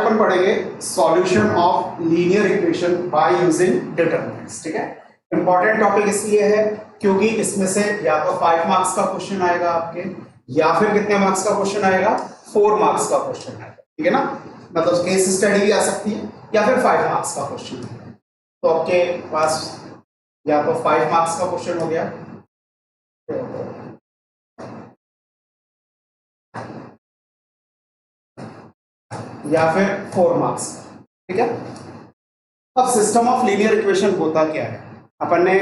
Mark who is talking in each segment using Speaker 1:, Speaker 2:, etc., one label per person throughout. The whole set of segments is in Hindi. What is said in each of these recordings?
Speaker 1: अपन पढ़ेंगे solution of linear equation by using determinants. ठीक है, इंपॉर्टेंट टॉपिक इसलिए है क्योंकि इसमें से या तो 5 मार्क्स का क्वेश्चन आएगा आपके, या फिर कितने मार्क्स का क्वेश्चन आएगा, 4 मार्क्स का क्वेश्चन आएगा। ठीक है ना, मतलब केस स्टडी भी आ सकती है या फिर 5 मार्क्स का क्वेश्चन है। तो आपके पास या तो 5 मार्क्स का क्वेश्चन हो गया या फिर 4 मार्क्स। ठीक है, अब सिस्टम ऑफ लीनियर इक्वेशन होता क्या है? अपन ने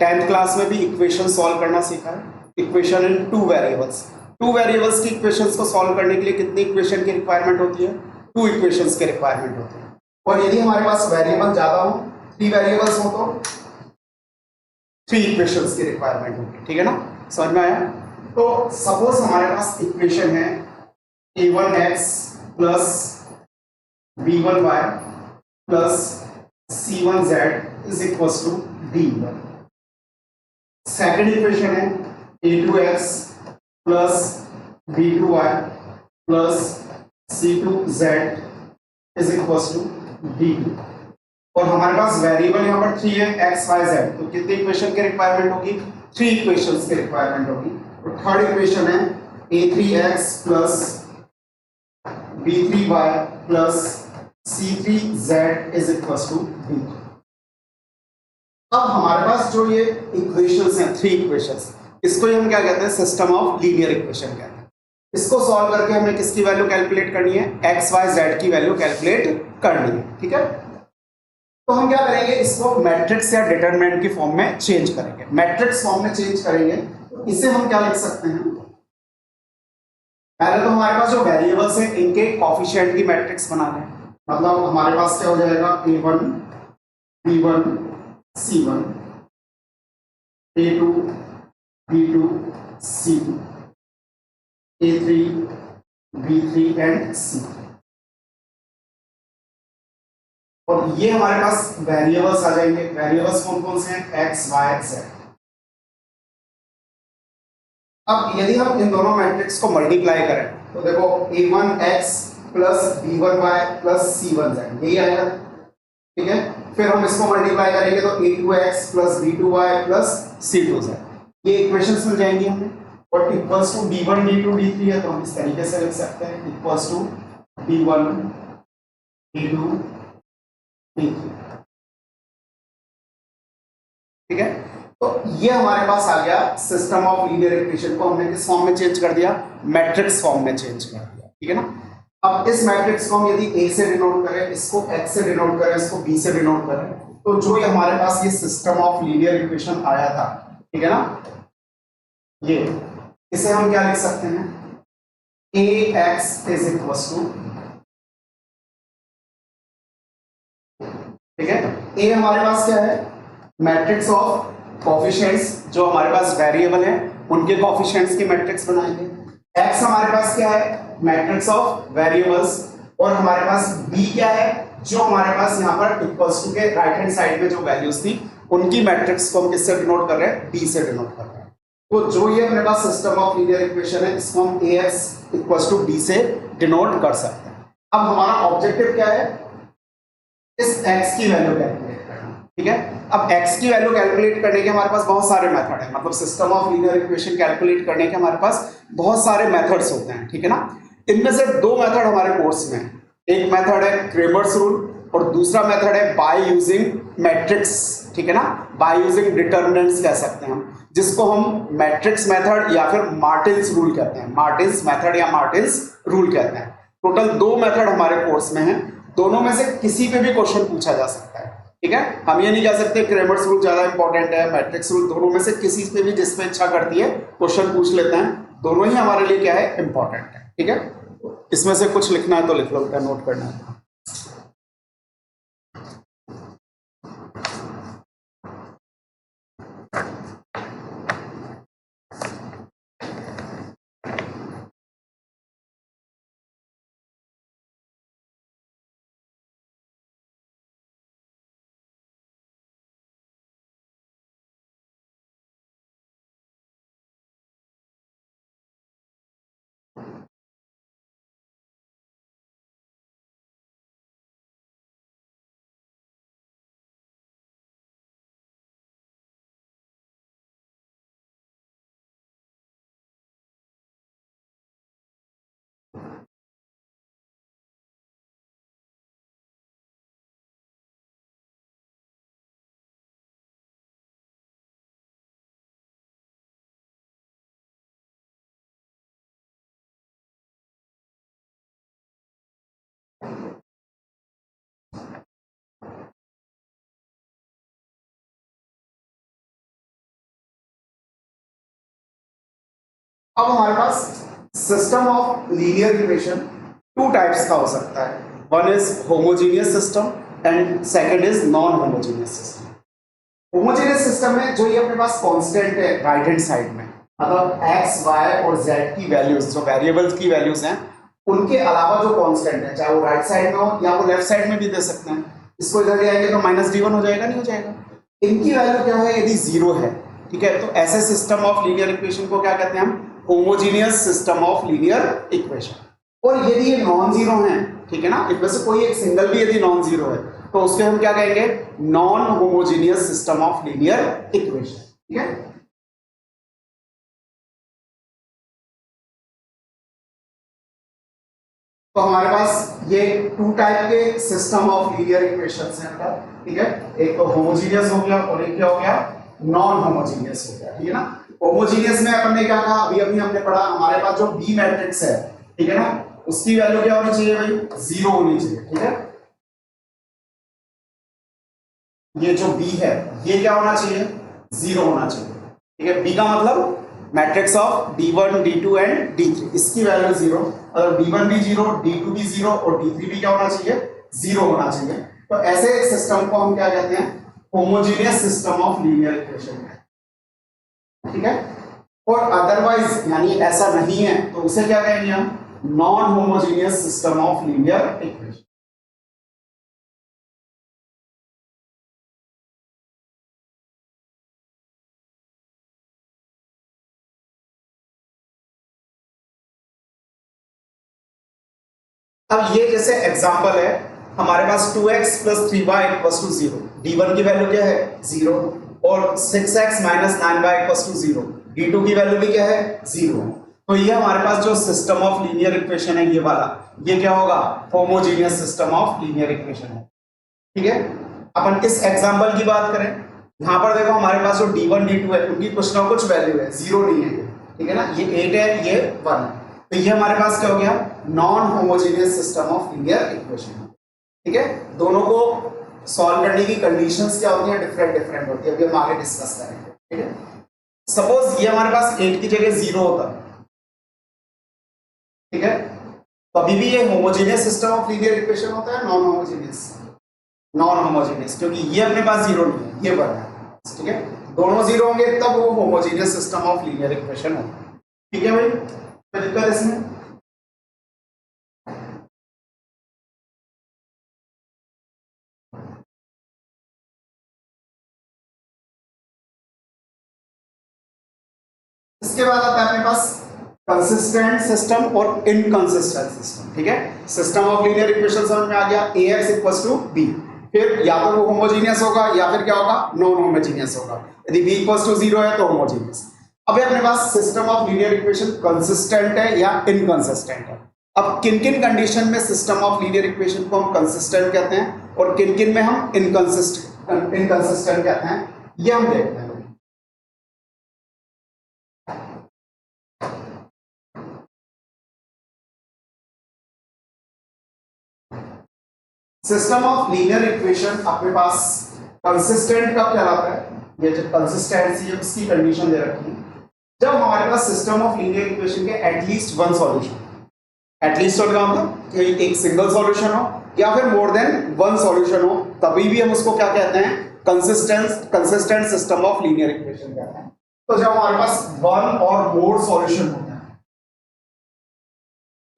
Speaker 1: 10th क्लास में भी इक्वेशन सॉल्व करना सीखा है। Equation in 2 variables. 2 वेरिएबल्स की इक्वेशंस को सॉल्व करने के लिए कितनी इक्वेशन की रिक्वायरमेंट होती है? 2 इक्वेशंस की रिक्वायरमेंट होती है। और यदि हमारे पास वेरिएबल ज्यादा हो, 3 वेरिएबल्स हो, तो 3 इक्वेशंस की रिक्वायरमेंट होगी। ठीक है ना, समझ में आया? तो सपोज हमारे पास इक्वेशन है a1x plus b1y plus c1z is equal to d1। Second equation है a2x plus b2y plus c2z is equal to d2। और हमारे पास वेरिएबल यहाँ पर 3 है, x y z। तो कितनी इक्वेशन की रिक्वायरमेंट होगी? 3 इक्वेशंस की रिक्वायरमेंट होगी। और थर्ड इक्वेशन है a3x plus b3y plus c3z is equal to d। अब हमारे पास जो ये इक्वेशंस हैं, 3 इक्वेशंस, इसको हम क्या कहते हैं? सिस्टम ऑफ लीनियर इक्वेशन कहते हैं। इसको सॉल्व करके हमें किसकी वैल्यू कैलकुलेट करनी है? x y z की वैल्यू कैलकुलेट करनी है। ठीक है, तो हम क्या करेंगे? इसको मैट्रिक्स या डिटरमिनेंट की फॉर्म में चेंज करेंगे। मैट्रिक्स फॉर्म में चेंज करेंगे तो इसे हम क्या लिख सकते हैं? पहले तो हमारे पास जो वेरिएबल्स हैं इनके कोफिशिएंट की मैट्रिक्स बना लें। मतलब हमारे पास क्या हो जाएगा? a1 b1 c1 a2 b2 c2 a3 b3 and c। और ये हमारे पास वेरिएबल्स आ जाएंगे। वेरिएबल्स कौन कौन से हैं? x y z। अब यदि हम इन दोनों मैट्रिक्स को मल्टीप्लाई करें तो देखो a1x plus b1y plus c1z यही आएगा। ठीक है, फिर हम इसको मल्टीप्लाई करेंगे तो a2x plus b2y plus c2z, ये इक्वेशंस मिल जाएंगी हमें। और equals to d1 d2 d3 है, तो हम इस तरीके से लिख सकते हैं equals to d1 d2 d3। ठीक है, तो ये हमारे पास आ गया सिस्टम ऑफ लीनियर इक्वेशन को हमने किस फॉर्म में चेंज कर दिया? मैट्रिक्स फॉर्म में चेंज कर दिया। ठीक है ना, अब इस मैट्रिक्स को हम यदि a से डिनोट करें, इसको x से डिनोट करें, इसको b से डिनोट करें, तो जो ये हमारे पास ये सिस्टम ऑफ लीनियर इक्वेशन आया था, ठीक है ना, ये इसे हम क्या लिख सकते हैं? ax इज इक्वल टू, ठीक है, a हमारे पास क्या है? मैट्रिक्स ऑफ कोफिशिएंट्स, जो हमारे पास वेरिएबल है उनके कोफिशिएंट्स की मैट्रिक्स बनाएंगे। x हमारे पास क्या है? Matrix of variables. और हमारे पास b क्या है? जो हमारे पास यहाँ पर इक्वल्स टू के राइट हैंड साइड में जो वैल्यूज थी उनकी मैट्रिक्स को हम किससे डिनोट कर रहे हैं? b से डिनोट कर रहे हैं। तो जो ये अपने पास सिस्टम ऑफ लीनियर इक्वेशन है, इसको हम ax इक्वल्स टू b से डिनोट कर सकते हैं। अब हमारा ऑब्जेक्टिव क्या है? इस x की वैल्यू कैलकुलेट करना। ठीक है, अब x की वैल्यू कैलकुलेट करने के हमारे पास बहुत सारे मेथड हैं। मतलब system of linear equation calculate करने के हमारे पास बहुत सारे मेथड्स होते हैं। ठीक है ना, इनमें से 2 मेथड हमारे कोर्स में है। एक मेथड है क्रेमर्स रूल और दूसरा मेथड है बाय यूजिंग मैट्रिक्स। ठीक है ना, बाय यूजिंग डिटरमिनेंट्स कह सकते हैं हम, जिसको हम मैट्रिक्स मेथड या फिर मार्टिन्स रूल कहते हैं। मार्टिन्स मेथड या मार्टिन्स रूल कहते हैं। टोटल 2 मेथड हमारे कोर्स में है। दोनों में से किसी पे भी क्वेश्चन पूछा जा सकता है। ठीक है, हम ये नहीं कह सकते क्रेमर्स रूल ज्यादा इंपॉर्टेंट है, मैट्रिक्स रूल। दोनों में से किसी पे भी जिसमें इच्छा करती है क्वेश्चन पूछ लेते हैं। दोनों ही हमारे लिए क्या है? इंपॉर्टेंट है। ठीक है, इसमें से कुछ लिखना है तो लिख लो, नोट करना है। अब हमारे पास system of linear equation two types का हो सकता है। One is homogeneous system and second is non homogeneous system. Homogeneous system में जो ये अपने पास कांस्टेंट है राइट हैंड साइड में, मतलब x, y और z की वैल्यूज, जो वेरिएबल्स की वैल्यूज हैं, उनके अलावा जो कांस्टेंट है, चाहे वो राइट साइड में हो या वो लेफ्ट साइड में भी दे सकते हैं। इसको इधर ले आएंगे तो -d1 हो जाएगा, नहीं हो जाएगा। इनकी वैल्यू क्या है? यदि जीरो है, ठीक है, तो ऐसे सिस्टम ऑफ लीनियर इक्वेशन को क्या कहते हैं हम? Homogeneous system of linear equation. और यदि ये नॉन जीरो है, ठीक है ना, इनमें से कोई एक सिंगल भी यदि नॉन जीरो है तो उसके हम क्या कहेंगे? Non homogeneous system of linear equation. ठीक है, तो हमारे पास ये टू टाइप के सिस्टम ऑफ लीनियर इक्वेशंस हैं। ठीक है, एक तो होमोजीनियस हो गया और एक क्या हो गया? नॉन होमोजीनियस हो गया। ठीक है ना, होमोजीनियस में अपन ने क्या कहा? अभी हमने पढ़ा, हमारे पास जो बी मैट्रिक्स है, ठीक है ना, उसकी वैल्यू क्या होनी चाहिए भाई? जीरो होनी चाहिए। ठीक है, ये जो बी है ये क्या होना चाहिए? जीरो होना चाहिए। ठीक है, बी का मतलब matrix of d1, d2 and d3, इसकी वैल्यू जीरो। अगर d1 भी जीरो, d2 भी जीरो और d3 भी क्या होना चाहिए? जीरो होना चाहिए। तो ऐसे सिस्टम को हम क्या कहते हैं? Homogeneous system of linear equation. ठीक है, और अदरवाइज यानी ऐसा नहीं है तो उसे क्या कहेंगे हम? Non homogeneous system of linear equation. अब ये जैसे एग्जांपल है, हमारे पास 2x plus 3y equals to 0, d1 की वैल्यू क्या है? 0, और 6x minus 9y equals to 0, d2 की वैल्यू भी क्या है? 0। तो ये हमारे पास जो सिस्टम ऑफ लीनियर इक्वेशन है ये वाला, ये क्या होगा? Homogeneous system of linear equation है। ठीक है, अपन किस एग्जांपल की बात करें? यहां पर देखो हमारे पास जो d1 d2 है उनकी कुछ ना कुछ वैल्यू है, 0 नहीं है। ठीक है ना, ये 8 है, ये 1 है, तो ये हमारे पास क्या हो गया? Non homogeneous system of linear equation. ठीक है, दोनों को सॉल्व करने की कंडीशंस क्या होती हैं? डिफरेंट डिफरेंट होती है, अभी हम आगे डिस्कस करेंगे। ठीक है, सपोज ये हमारे पास 8 की जगह 0 होता, ठीक है, तो अभी भी ये homogeneous system of linear equation होता है? Non homogeneous? नॉन होमोजेनियस, क्योंकि ये अपने पास 0 नहीं है, ये 1 है। ठीक है, दोनों 0 होंगे तब वो homogeneous system of linear equation होता है। ठीक है भाई, कोई दिक्कत इसमें? इसके बाद आता है अपने पास कंसिस्टेंट सिस्टम और इनकंसिस्टेंट सिस्टम। ठीक है, सिस्टम ऑफ लीनियर इक्वेशन समझ में आ गया, ax इक्वल्स टू b, फिर या तो वो होमोजीनियस होगा या फिर क्या होगा? नॉन होमोजीनियस होगा। यदि b इक्वल्स टू 0 है तो होमोजीनियस। अब अपने पास system of linear equation consistent है या इनकंसिस्टेंट है। अब किन किन कंडीशन में सिस्टम ऑफ लीनियर इक्वेशन को हम कंसिस्टेंट कहते हैं और किन किन में हम इनकंसिस्टेंट कहते हैं, ये हम देखते हैं। सिस्टम ऑफ लीनियर इक्वेशन अपने पास कंसिस्टेंट कब कहलाता है? ये जो कंसिस्टेंसी है उसकी कंडीशन दे रखी है जब हमारे पास सिस्टम ऑफ लीनियर इक्वेशन के एटलीस्ट वन सॉल्यूशन, एटलीस्ट का मतलब कि एक सिंगल सॉल्यूशन हो या फिर मोर देन वन सॉल्यूशन हो, तभी भी हम उसको क्या कहते हैं? Consistent system of linear equation कहते हैं। तो जब हमारे पास वन और मोर सॉल्यूशन होता है,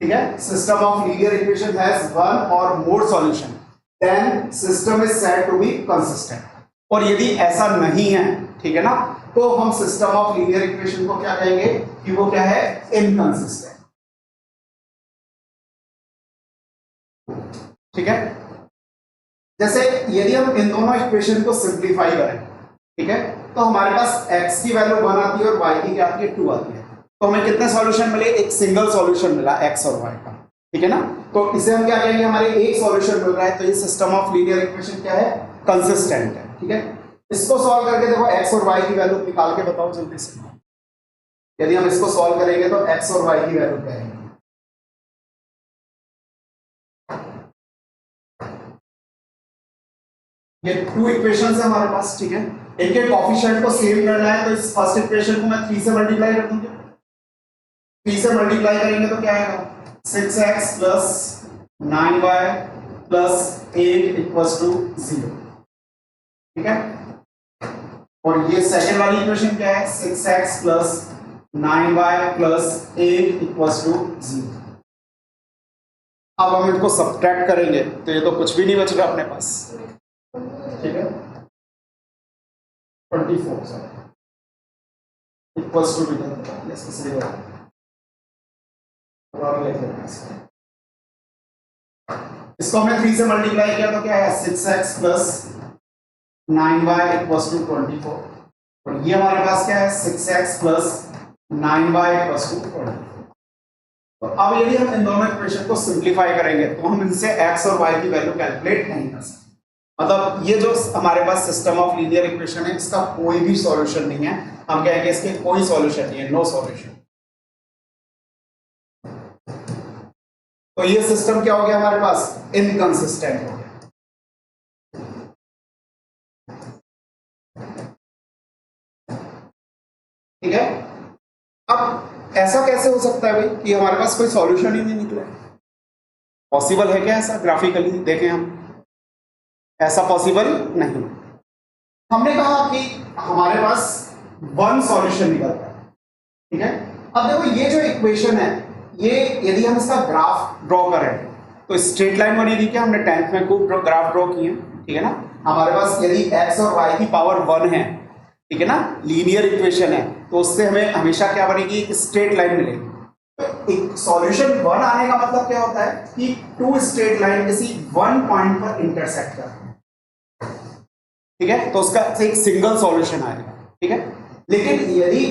Speaker 1: ठीक है, system of linear equation has one और more solution, then system is said to be consistent. और यदि ऐसा नहीं है, ठीक है ना, तो हम सिस्टम ऑफ लीनियर इक्वेशन को क्या कहेंगे? कि वो क्या है? इनकंसिस्टेंट। ठीक है, जैसे यदि हम इन दोनों इक्वेशन को सिंप्लीफाई करें, ठीक है, तो हमारे पास x की वैल्यू 1 आती है और y की क्या आती है? 2 आती है। तो हमें कितने सॉल्यूशन मिले? एक सिंगल सॉल्यूशन मिला x और y का। ठीक है ना, तो इसे हम क्या कहेंगे? हमारे एक सॉल्यूशन मिल रहा है, तो ये सिस्टम ऑफ लीनियर इक्वेशन क्या है? कंसिस्टेंट है। ठीक है, इसको सॉल्व करके देखो x और y की वैल्यू निकाल के बताओ जल्दी से। यदि हम इसको सॉल्व करेंगे तो x और y की वैल्यू क्या है? ये 2 इक्वेशंस है हमारे पास, ठीक है। इनके कोफिशिएंट को सेम करना है, तो इस फर्स्ट इक्वेशन को मैं 3 से मल्टीप्लाई कर दूंगा। 3 से मल्टीप्लाई करेंगे तो क्या आएगा, 6x plus 9y plus 8 equals to 0, ठीक है। और ये सेकंड वाली इक्वेशन क्या है, 6x plus 9y plus 8 equals to 0। अब हम इनको सब्ट्रैक्ट करेंगे तो ये तो कुछ भी नहीं बच रहा अपने पास, ठीक है। 24 इक्वल्स टू इसको हमने 3 से मल्टीप्लाई किया तो क्या है, 6x plus 9y equals to 24, और ये हमारे पास क्या है, 6x plus 9y equals to 24। तो अब यदि हम इन दोनों इक्वेशन को सिंप्लीफाई करेंगे तो हम इनसे x और y की वैल्यू कैलकुलेट नहीं कर सकते। मतलब ये जो हमारे पास सिस्टम ऑफ लीनियर इक्वेशन है, इसका कोई भी सॉल्यूशन नहीं है। हम कहेंगे इसके कोई सॉल्यूशन नहीं है, नो सॉल्यूशन। तो ये सिस्टम क्या हो गया हमारे पास, इनकंसिस्टेंट हो गया, ठीक है। अब ऐसा कैसे हो सकता है भाई कि हमारे पास कोई सॉल्यूशन ही नहीं निकला? पॉसिबल है क्या ऐसा? ग्राफिकली देखें हम, ऐसा पॉसिबल नहीं। हमने कहा कि हमारे पास वन सॉल्यूशन निकलता है, ठीक है। अब देखो ये जो इक्वेशन है, ये यदि हम इसका ग्राफ ड्रॉ करें तो स्ट्रेट लाइन बनेगी क्या? हमने 10th में खूब ग्राफ ड्रॉ किए, ठीक है ना। हमारे पास यदि x और y की पावर 1 है, ठीक है ना, लीनियर इक्वेशन है, तो उससे हमें हमेशा क्या बनेगी, एक स्ट्रेट लाइन मिलेगी। तो एक सॉल्यूशन 1 आने का मतलब क्या होता है कि 2 स्ट्रेट लाइन किसी 1 पॉइंट पर इंटरसेक्ट करते हैं, ठीक है। तो उसका एक सिंगल सॉल्यूशन आएगा, ठीक है। लेकिन यदि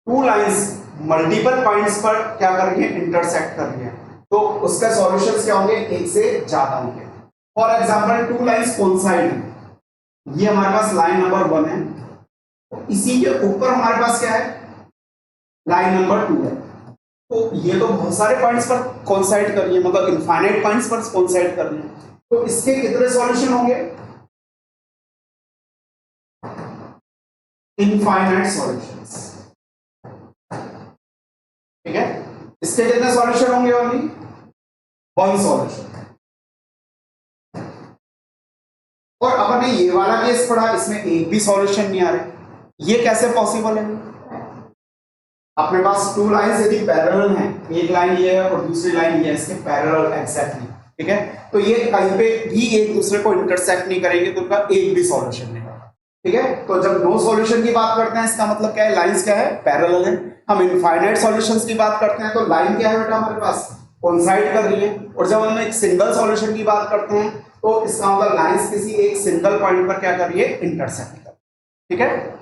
Speaker 1: 2 लाइंस मल्टीपल पॉइंट्स पर क्या कर रही है, इंटरसेक्ट कर रही है, तो उसका सॉल्यूशंस क्या होंगे, एक से ज्यादा होंगे। फॉर एग्जांपल 2 लाइंस कोइंसाइड, ये हमारे पास लाइन नंबर 1 है, इसी के ऊपर हमारे पास क्या है, लाइन नंबर 2 है। तो ये तो बहुत सारे पॉइंट्स पर कोइंसाइड कर रही है, मतलब इनफाइनाइट पॉइंट्स पर कोइंसाइड कर रही है। तो इसके कितने सॉल्यूशन होंगे, इनफाइनाइट सॉल्यूशंस, ठीक है। इसके कितने सॉल्यूशन होंगे, ओनली 1 सॉल्यूशन। और अब हमने ये वाला केस पढ़ा, इसमें एक भी सॉल्यूशन नहीं आ रहे, ये कैसे पॉसिबल है? अपने पास 2 लाइंस यदि पैरेलल हैं, एक लाइन ये है और दूसरी लाइन ये है, इसके पैरेलल एग्जैक्टली, ठीक है। तो ये कहीं पे भी एक दूसरे को इंटरसेक्ट नहीं करेंगे, तो उनका एक भी सॉल्यूशन नहीं, ठीक है। तो जब नो सॉल्यूशन की बात करते हैं, इसका मतलब क्या है, लाइंस क्या है, पैरेलल है। हम इनफाइनाइट सॉल्यूशंस की बात करते हैं तो लाइन क्या है बेटा, हमारे पास कोइंसाइड कर रही है। और जब हम एक सिंगल सॉल्यूशन की बात करते हैं तो इसका मतलब लाइंस किसी एक सिंगल पॉइंट पर क्या कर रही है, इंटरसेक्ट कर, ठीक है।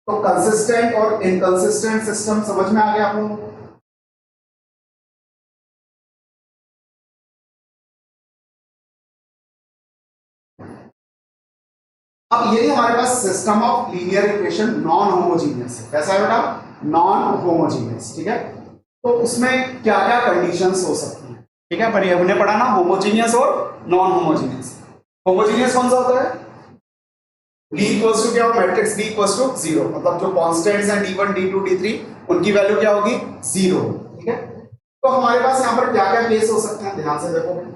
Speaker 1: तो कंसिस्टेंट और इनकंसिस्टेंट सिस्टम समझ में आ गया आप लोगों को? अब यदि हमारे पास system of linear equation non homogeneous है, कैसा है बेटा, नॉन होमोजीनियस, ठीक है। तो उसमें क्या क्या कंडीशंस हो सकती हैं, ठीक है। पर ये हमने पढ़ा ना, होमोजीनियस और नॉन होमोजीनियस। होमोजीनियस कौन सा होता है, D इक्वल्स टू क्या हो, मैट्रिक्स D इक्वल्स टू 0, मतलब जो कांस्टेंट्स हैं D1 D2 D3 उनकी वैल्यू क्या होगी, 0, ठीक है। तो हमारे पास यहाँ पर क्या क्या केस हो सकते हैं, ध्यान से देखो।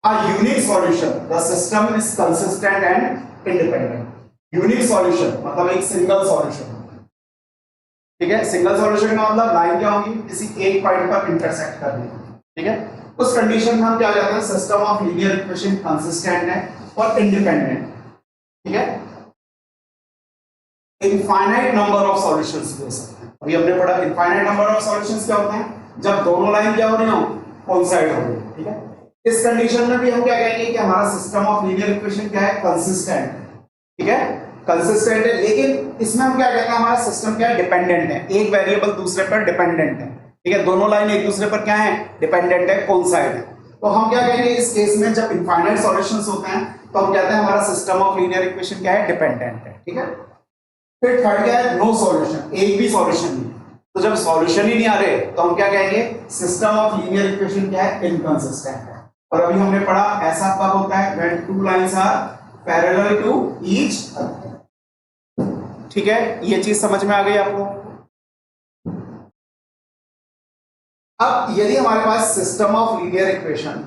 Speaker 1: A unique solution, the system is consistent and independent. Unique solution मतलब एक सिंगल सॉल्यूशन, ठीक है। सिंगल सॉल्यूशन का मतलब लाइन क्या होगी, किसी एक पॉइंट पर इंटरसेक्ट करनी, ठीक है। उस कंडीशन में हम क्या कहते हैं, system of linear equation consistent है और इंडिपेंडेंट, ठीक है। इनफाइनाइट नंबर ऑफ सॉल्यूशंस भी हो सकते हैं। अभी हमने पढ़ा इनफाइनाइट नंबर ऑफ सॉल्यूशंस क्या होते हैं, जब दोनों लाइन क्या हो रही हो, कोइंसाइड हो रही, ठीक है। इस कंडीशन में भी हम क्या कहेंगे कि हमारा सिस्टम ऑफ लीनियर इक्वेशन क्या है, कंसिस्टेंट, ठीक है, कंसिस्टेंट है। लेकिन इसमें हम क्या कहते हैं, हमारा सिस्टम क्या है, डिपेंडेंट है, एक वेरिएबल दूसरे पर डिपेंडेंट है, ठीक है। दोनों लाइन एक दूसरे पर क्या है, डिपेंडेंट है, कोइंसाइड है। तो हम क्या कहेंगे इस केस में, जब इनफाइनाइट सॉल्यूशंस होते हैं तो हम कहते हैं हमारा सिस्टम ऑफ लीनियर इक्वेशन क्या है, डिपेंडेंट है, ठीक है। फिर थर्ड क्या है, नो सॉल्यूशन, एक भी सॉल्यूशन नहीं। तो जब सॉल्यूशन ही नहीं आ रहे तो हम क्या कहेंगे, सिस्टम ऑफ लीनियर इक्वेशन क्या है, इनकंसिस्टेंट है, और अभी हमने पढ़ा ऐसा कब होता है, when two lines are parallel to each other। ठीक है, ये चीज समझ में आ गई आपको। अब यदि हमारे पास system of linear equation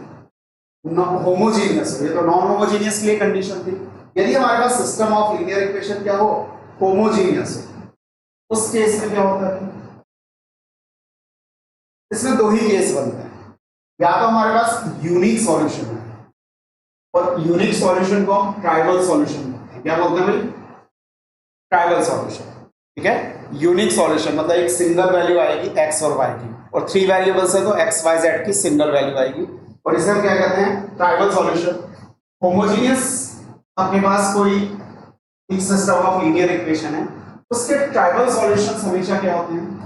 Speaker 1: homogeneous हो, ये तो नॉन होमोजीनियस के लिए कंडीशन थी, यदि हमारे पास सिस्टम ऑफ लीनियर इक्वेशन क्या हो, होमोजीनियस हो, उस केस में क्या होता है, इसमें दो ही केस बनते हैं, या तो हमारे पास यूनिक सॉल्यूशन है, और यूनिक सॉल्यूशन को हम ट्राइवल सॉल्यूशन बोलते हैं। क्या बोलते हैं भाई, ट्राइवल सॉल्यूशन। ठीक है, यूनिक सॉल्यूशन मतलब एक सिंगल वैल्यू आएगी x और y की, और 3 वेरिएबल्स है तो x y z की सिंगल वैल्यू आएगी, और इसे हम क्या कहते हैं, ट्राइवल सॉल्यूशन। होमोजीनियस अपने पास कोई एक सिस्टम ऑफ लीनियर इक्वेशन है, उसके ट्राइवल सॉल्यूशंस हमेशा क्या होते हैं,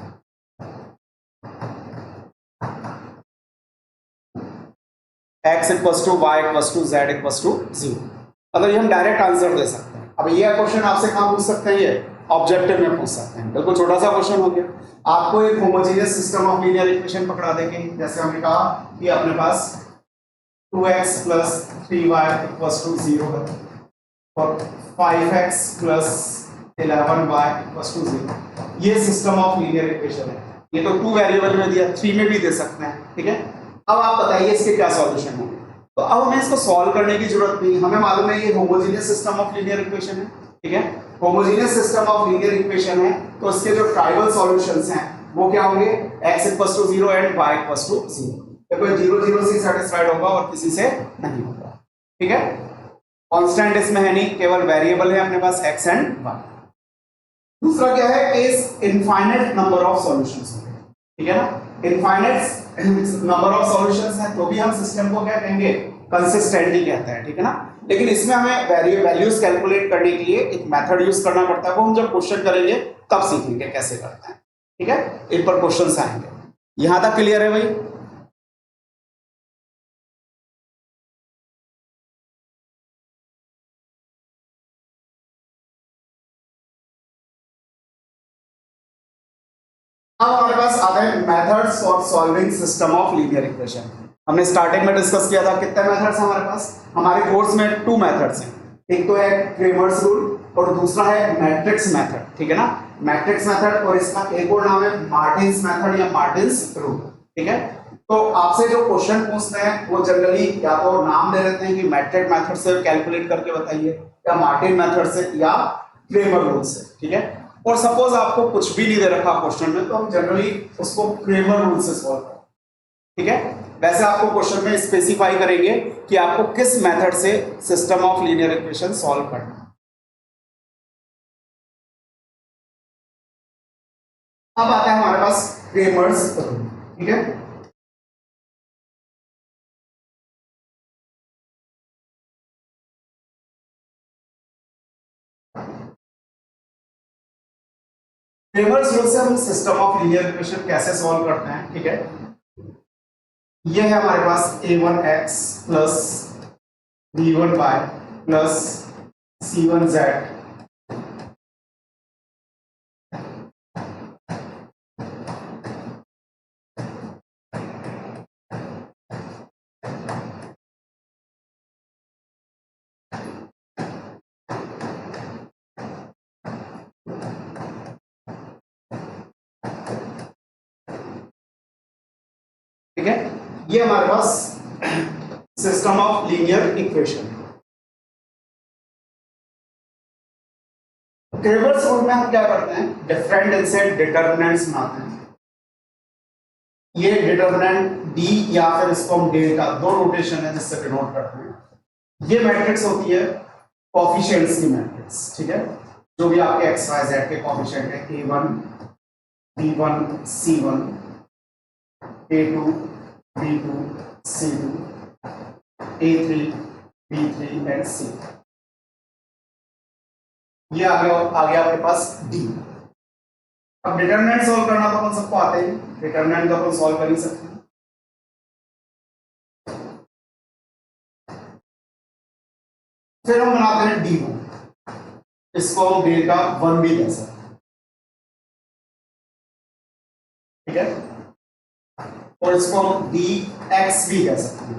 Speaker 1: x equals to y equals to z equals to 0। मतलब ये हम डायरेक्ट आंसर दे सकते हैं। अब ये क्वेश्चन आपसे कहाँ पूछ सकते हैं, ये ऑब्जेक्टिव में पूछ सकते हैं, बिल्कुल छोटा सा क्वेश्चन हो गया। आपको एक homogeneous system of linear equation पकड़ा देंगे, जैसे हमने कहा कि अपने पास 2x plus 3y equals to 0 है, और 5x plus 11y equals to 0। ये सिस्टम ऑफ लीनियर इक्वेशन है। ये तो 2 वेरिएबल में दिया, 3 में भी दे सकते हैं। ठीक है, अब आप बताइए इसके क्या सॉल्यूशन होंगे। तो अब हमें इसको सॉल्व करने की जरूरत नहीं, हमें मालूम है ये homogeneous system of linear equation है। ठीक है, homogeneous system of linear equation है, तो इसके जो ट्राइवल सॉल्यूशंस हैं वो क्या होंगे, x equals to 0 and y equals to 0। तो कोई 0 0 से सैटिस्फाइड होगा और किसी से नहीं होगा। ठीक है, कांस्टेंट इसमें है नहीं, केवल वेरिएबल है अपने पास x एंड y। दूसरा क्या है, is infinite number of solutions. ठीक है ना, इनफाइनाइट नंबर ऑफ सॉल्यूशंस है तो भी हम सिस्टम को क्या कहेंगे, कंसिस्टेंट ही कहते हैं। ठीक है ना, लेकिन इसमें हमें वैल्यूज कैलकुलेट करने के लिए एक मेथड यूज करना पड़ता है, वो हम जब क्वेश्चन करेंगे तब सीखेंगे कैसे करते हैं। ठीक है, इन पर क्वेश्चंस आएंगे। यहां तक क्लियर है भाई। अब हमारे पास आते हैं methods for solving system of linear equation. हमने स्टार्टिंग में डिस्कस किया था कितने मेथड्स हैं हमारे पास, हमारे कोर्स में 2 मेथड्स हैं, एक तो है क्रेमर्स रूल और दूसरा है मैट्रिक्स मेथड। ठीक है ना, मैट्रिक्स मेथड, और इसका एक और नाम है मार्टिन्स मेथड या मार्टिन्स रूल। ठीक है, तो आपसे जो क्वेश्चन पूछते हैं वो जनरली या तो नाम दे देते हैं कि मैट्रिक मेथड से कैलकुलेट करके बताइए, या मार्टिन मेथड से, या क्रेमर रूल से। ठीक है, और सपोज आपको कुछ भी नहीं दे रखा क्वेश्चन में, तो हम जनरली उसको क्रेमर रूल से सॉल्व करें। ठीक है, वैसे आपको क्वेश्चन में स्पेसिफाई करेंगे कि आपको किस मेथड से system of linear equation solve करना है। अब आता है हमारे पास क्रेमर्स रूल। ठीक है, क्रेमर्स रूल से हम सिस्टम ऑफ लीनियर इक्वेशन कैसे सॉल्व करते हैं। ठीक है, ये है हमारे पास a1x plus b1y plus c1z ठीक है, ये हमारे पास system of linear equation. Cramer's rule में हम क्या करते हैं, डिफरेंट इनसे डिटर्मिनेंट्स बनाते हैं। ये डिटर्मिनेंट डी या फिर इसको हम डेल्टा, दो नोटेशन है जिससे डिनोट करते हैं। ये मैट्रिक्स होती है कोफिशिएंट्स की मैट्रिक्स। ठीक है, जो भी आपके एक्स वाई जेड के कोफिशिएंट है, a1 b1 c1 a2 b2 c2 a3 b3 and c। ये आ गया आपके पास डी। अब डिटरमिनेंट सॉल्व करना तो अपन सबको आते हैं, डिटरमिनेंट तो अपन सॉल्व कर ही सकते हैं। फिर हम बनाते हैं d1, इसको हम डेल्टा 1 भी कह सकते हैं। ठीक है, और इसको हम dx भी कह सकते हैं।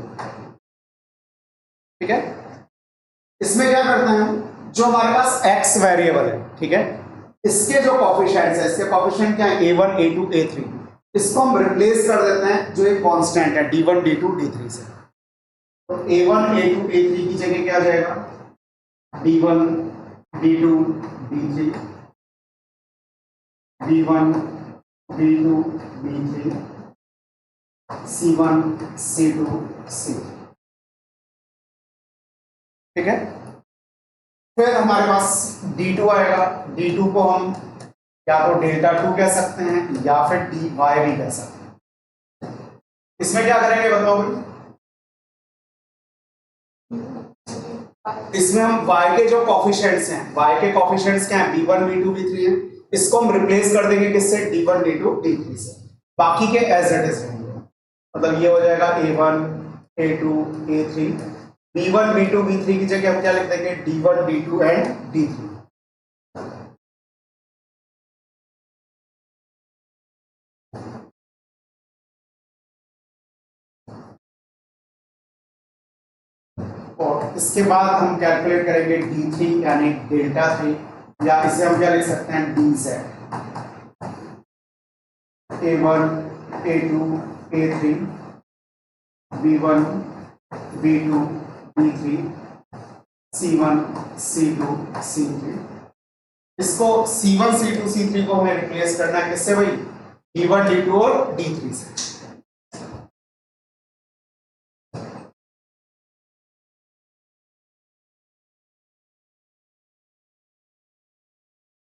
Speaker 1: ठीक है। इसमें क्या करते हैं हम, जो हमारे पास x वेरिएबल है, ठीक है, इसके जो कॉफिशिएंट्स है, इसके कॉफिशिएंट क्या है, a1 a2 a3, इसको हम रिप्लेस कर देते हैं जो एक कांस्टेंट है d1 d2 d3 से। तो a1 a2 a3 की जगह क्या आ जाएगा, d1 d2 d3, d1 d2 d3, c1 c2 c3, ठीक है। फिर हमारे पास d2 आएगा, d2 को हम या तो डेल्टा 2 कह सकते हैं या फिर dy भी कह सकते हैं। इसमें क्या करेंगे बताओ भाई, इसमें हम y के जो कॉफिशिएंट्स हैं, y के कॉफिशिएंट्स क्या हैं, b1 b2 b3 हैं, इसको हम रिप्लेस कर देंगे किससे, d1 d2 d3 से, बाकी के एज इट इज रहेंगे। मतलब ये हो जाएगा a1 a2 a3, b1 b2 b3 की जगह हम क्या लिख देंगे, d1 d2 एंड d3। और इसके बाद हम कैलकुलेट करेंगे d3 यानी डेल्टा 3, या इसे हम क्या लिख सकते हैं, dz, a1 a2 a3 b1 b2 b3 c1 c2 c3। इसको c1 c2 c3 को हमें रिप्लेस करना है किससे भाई, d1 d2 और d3 से।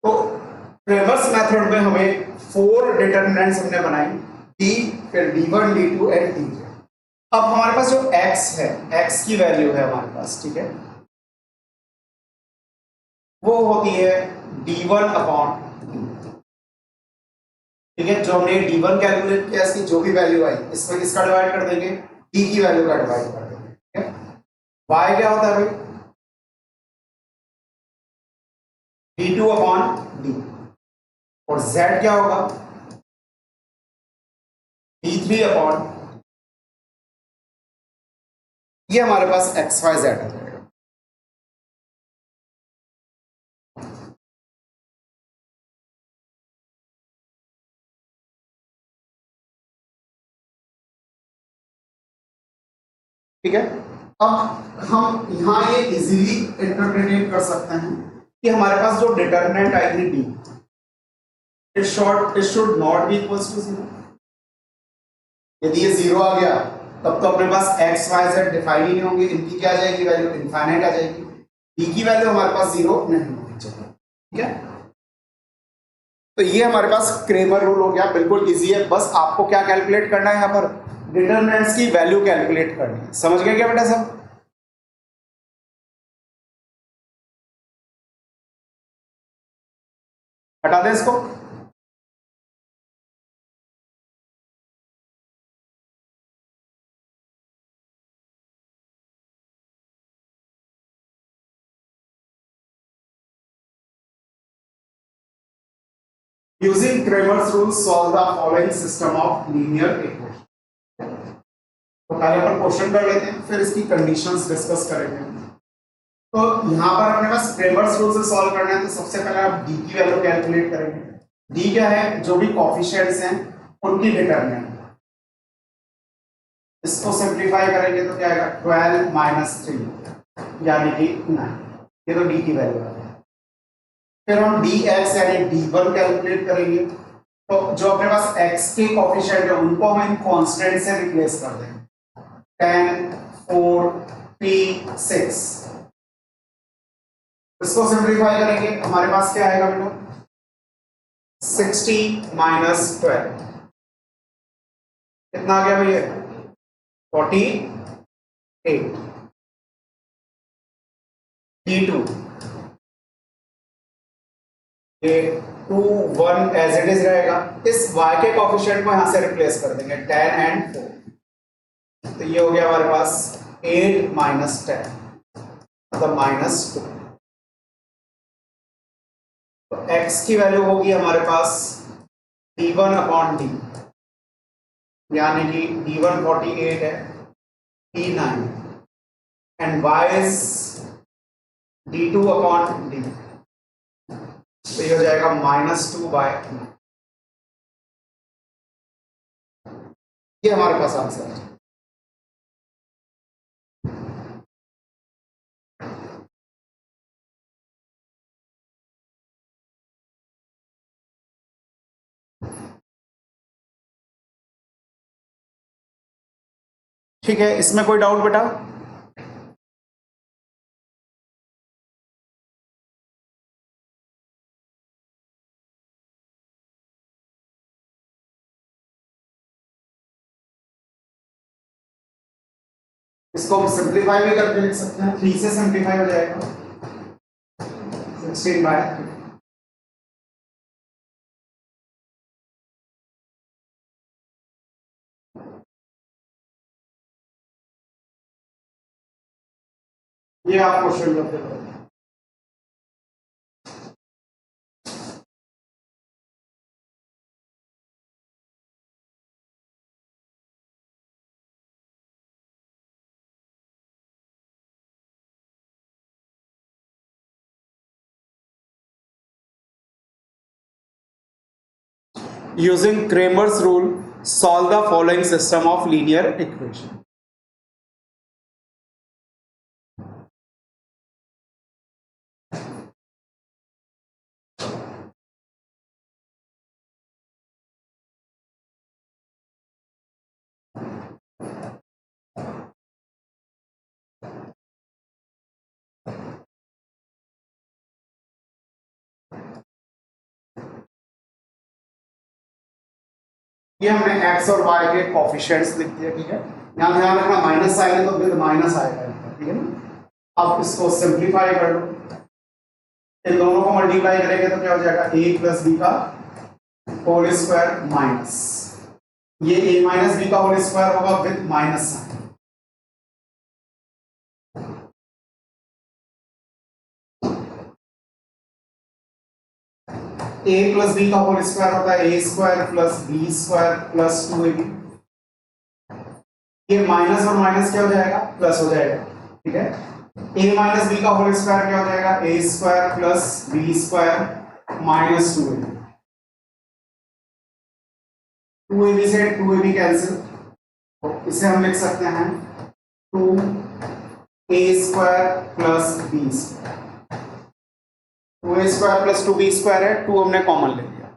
Speaker 1: तो क्रेमर्स मेथड में हमें 4 डिटरमिनेंट्स हमने बनाई, d, फिर d1 d2 एंड d3। अब हमारे पास जो x है, x की वैल्यू है हमारे पास, ठीक है, वो होती है d1 अपॉन d, ठीक है। जो हमने d1 कैलकुलेट किया, इसकी जो भी वैल्यू आई, इसमें किसका डिवाइड कर देंगे, d की वैल्यू का डिवाइड कर देंगे, ठीक है। y क्या होता है भाई, d2 अपॉन d, और z क्या होगा, d3 अपॉन, ये हमारे पास एक्स वाई जेड आ जाएगा। ठीक है। अब हम यहां ये इजीली इंटरप्रेट कर सकते हैं कि हमारे पास जो डिटरमिनेंट आई थी D, it should not be equals to 0। यदि ये 0 आ गया तब तो अपने पास एक्स वाई जेड डिफाइन ही नहीं होंगे, इनकी क्या आ जाएगी वैल्यू, इनफाइनाइट आ जाएगी। डी की वैल्यू हमारे पास 0 नहीं होनी चाहिए, ठीक है। तो ये हमारे पास क्रेमर रूल हो गया, बिल्कुल इजी है। बस आपको क्या कैलकुलेट करना है, यहाँ पर डिटरमिनेंट्स की वैल्यू कैलकुलेट करनी है। समझ गए क्या बेटा सब? हटा दें इसको। Using Cramer's rule, solve the following system of linear equation। तो पहले अपन क्वेश्चन कर लेते हैं, फिर इसकी कंडीशंस डिस्कस करेंगे। तो यहाँ पर अपने पास क्रेमर्स रूल से सॉल्व करना है, तो सबसे पहले आप डी की वैल्यू कैलकुलेट करेंगे। डी क्या है, जो भी कोएफिशिएंट्स हैं उनकी डिटरमिनेंट। इसको सिंप्लीफाई करेंगे तो क्या आएगा, 12 माइनस 3 यानी कि 9। ये तो डी की वैल्यू है। फिर हम डी एक्स यानी d1 कैलकुलेट करेंगे। तो जो अपने पास x के कोएफिशिएंट है उनको हम इन कांस्टेंट से रिप्लेस कर देंगे, 10 4 3 6। इसको सिंप्लीफाई करेंगे, हमारे पास क्या आएगा बेटा, 60 माइनस 12 कितना आ गया भैया, 48। d2 ये 2 1 एज इट इज रहेगा। इस y के कोएफिशिएंट को यहां से रिप्लेस कर देंगे, 10 एंड 4। तो ये हो गया हमारे पास 8 माइनस 10 मतलब -2। तो x की वैल्यू होगी हमारे पास d1 अपॉन d, यानी कि d1 48 है, d9 and y is d2 upon D, तो ये हो जाएगा -2/9। ये हमारे पास आंसर है। ठीक है, इसमें कोई डाउट बेटा? इसको हम सिंप्लीफाई भी करके लिख सकते हैं, 3 से सिंप्लीफाई हो जाएगा 16/3। ये आप क्वेश्चन करते हो। Using Cramer's rule, solve the following system of linear equation. ये हमने x और y के कोफिशिएंट्स लिख दिए, ठीक है। यहाँ ध्यान रखना माइनस आएगा तो फिर माइनस आएगा, ठीक है ना। अब इसको सिंप्लीफाई कर लो, इन दोनों को मल्टीप्लाई करेंगे तो क्या हो जाएगा, a प्लस बी का होल स्क्वायर माइनस ये a माइनस बी का होल स्क्वायर होगा with minus sign. a plus B का होल स्क्वायर होता है a square plus B square plus 2ab। ये माइनस और माइनस क्या हो जाएगा, प्लस हो जाएगा, ठीक है। a माइनस बी का होल स्क्वायर क्या हो जाएगा, a square plus B square minus 2ab। 2ab से 2ab कैंसिल, तो इसे हम लिख सकते हैं 2a square plus B square. 2a square plus 2b square है, 2 हमने कॉमन ले लिया।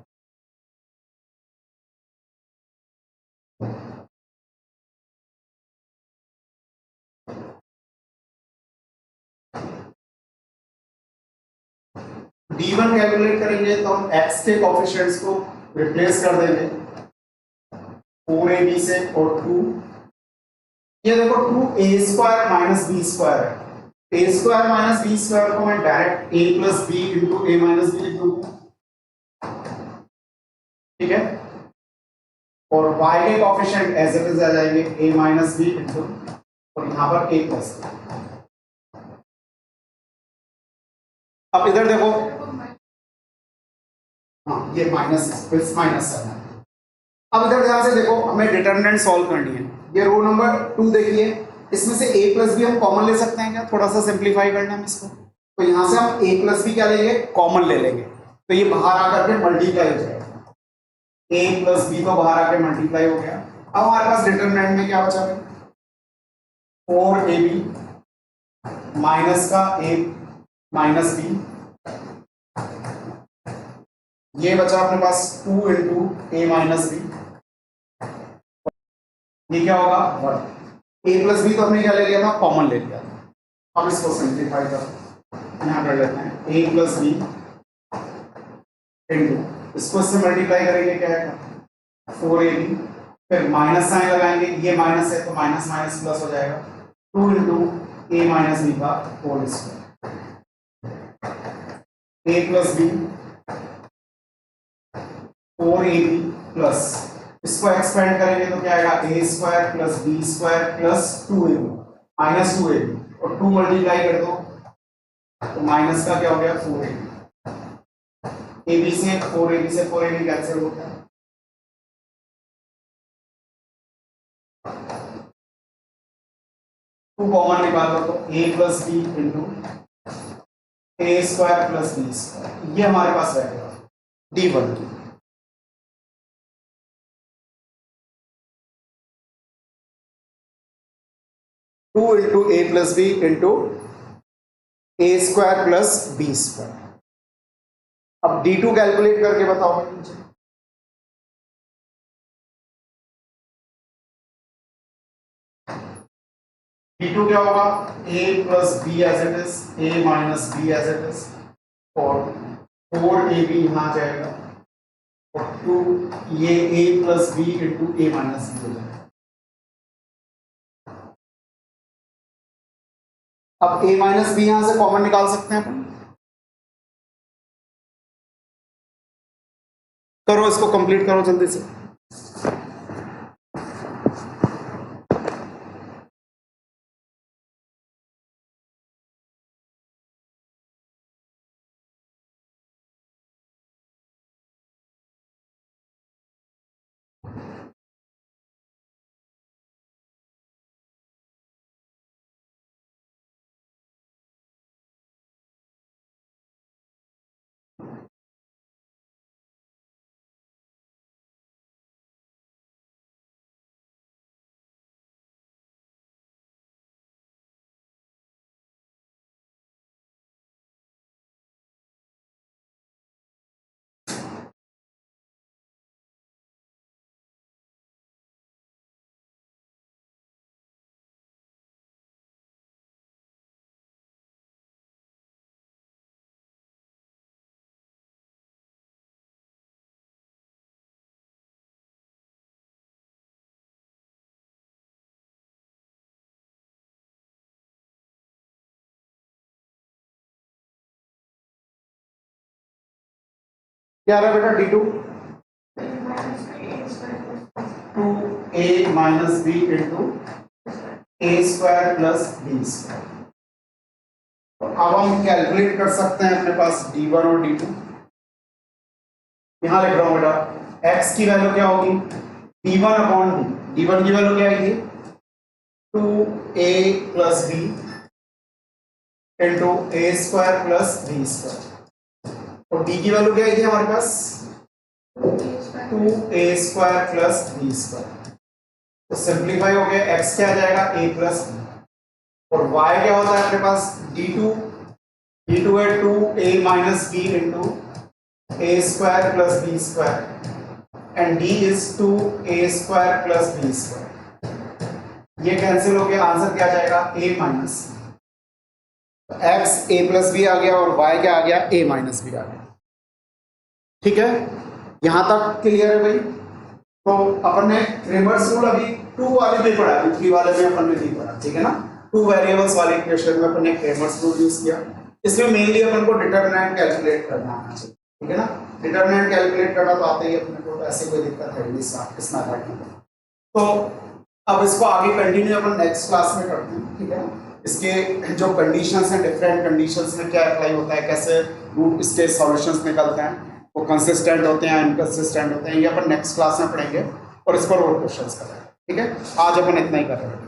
Speaker 1: d1 कैलकुलेट करेंगे तो हम x के कोफिशिएंट्स को रिप्लेस कर देंगे 4ab से और 2। ये देखो 2a square minus B square है, a square minus B square को मैं direct a plus B into a minus B लिख दूंगा, ठीक है। और y के कोफिशिएंट एज इट इज आ जाएंगे a माइनस बी इंटू और यहां पर a प्लस। अब इधर देखो, हाँ ये माइनस प्लस माइनस है। अब इधर ध्यान से देखो, हमें डिटरमिनेंट सॉल्व करनी है। ये रो नंबर 2 देखिए, इसमें से a प्लस बी हम कॉमन ले सकते हैं क्या, थोड़ा सा सिंप्लीफाई करना है इसको। तो यहां से हम a प्लस बी क्या लेंगे, कॉमन ले लेंगे, तो ये बाहर आकर के मल्टीप्लाई हो जाएगा। a प्लस बी तो बाहर आकर मल्टीप्लाई हो गया। अब हमारे पास डिटरमिनेंट में क्या बचा, 4ab माइनस का a माइनस बी, ये बचा अपने पास 2 इंटू ए माइनस बी, ये क्या होगा 1। ए प्लस बी तो हमने क्या ले लिया था, कॉमन ले लिया था। अब इसको सिंप्लीफाई कर यहां कर लेते हैं ए प्लस बी इंटू, इसको इससे मल्टीप्लाई करेंगे क्या है 4ab, फिर माइनस साइन लगाएंगे, ये माइनस है तो माइनस माइनस प्लस हो जाएगा 2 इंटू ए माइनस बी का whole square. A plus B 4ab plus, इसको एक्सपेंड करेंगे तो क्या आएगा a square plus B square plus 2ab minus 2ab और 2 मल्टीप्लाई कर दो तो माइनस का क्या हो गया 4ab। ab से 4ab कैंसिल होता है, टू कॉमन निकालो तो a plus B into A square plus B square, ये हमारे पास रहेगा D1 की। Two into A plus B into A square plus B square. अब D2 कैलकुलेट करके बताओ भाई मुझे। D2 क्या होगा, a plus B as it is, a minus B as it is, और 4ab यहां आ जाएगा, और 2 ये a plus B into A minus B हो जाएगा। अब a माइनस बी यहां से कॉमन निकाल सकते हैं अपन, करो इसको कंप्लीट करो जल्दी से। क्या रहा बेटा D2, 2a minus b into ए स्क्वायर प्लस बी स्क्वायर। अब हम कैलकुलेट कर सकते हैं अपने पास D1 और D2। यहां लिख रहा हूं बेटा, x की वैल्यू क्या होगी, D1 अपॉन D। D1 की वैल्यू क्या आएगी, 2a प्लस बी इंटू ए स्क्वायर प्लस बी स्क्वायर, और d की वैल्यू क्या आई थी हमारे पास, 2a square plus B square. तो सिंप्लीफाई हो गया, x क्या आ जाएगा, a प्लस बी, और y क्या होता है अपने पास, d2 है 2a minus b into A square plus B square, and d is 2a square plus B square. ये कैंसिल हो गया, आंसर क्या आ जाएगा, a minus, x a plus b आ गया और y क्या आ गया, a माइनस बी आ गया। ठीक है, यहां तक क्लियर है भाई। तो अपन ने क्रेमर्स रूल अभी 2 वाले में पढ़ा, 3 वाले में अपन ने नहीं पढ़ा, ठीक है ना। 2 वेरिएबल्स वाले इक्वेशन में अपन ने क्रेमर्स रूल यूज किया। इसमें मेनली अपन को डिटरमिनेंट कैलकुलेट करना आना चाहिए, ठीक है ना। डिटरमिनेंट कैलकुलेट करना तो आते ही अपने को, तो ऐसे कोई दिक्कत है नहीं इस मैथड में। तो अब इसको आगे कंटिन्यू अपन नेक्स्ट क्लास में करते हैं, ठीक है। इसके जो कंडीशंस हैं, डिफरेंट कंडीशंस में क्या अप्लाई होता है, कैसे रूट इसके सॉल्यूशंस निकलते हैं, वो कंसिस्टेंट होते हैं, इनकंसिस्टेंट होते हैं, ये अपन नेक्स्ट क्लास में पढ़ेंगे और इस पर और क्वेश्चंस करेंगे, ठीक है। आज अपन इतना ही कर रहे हैं।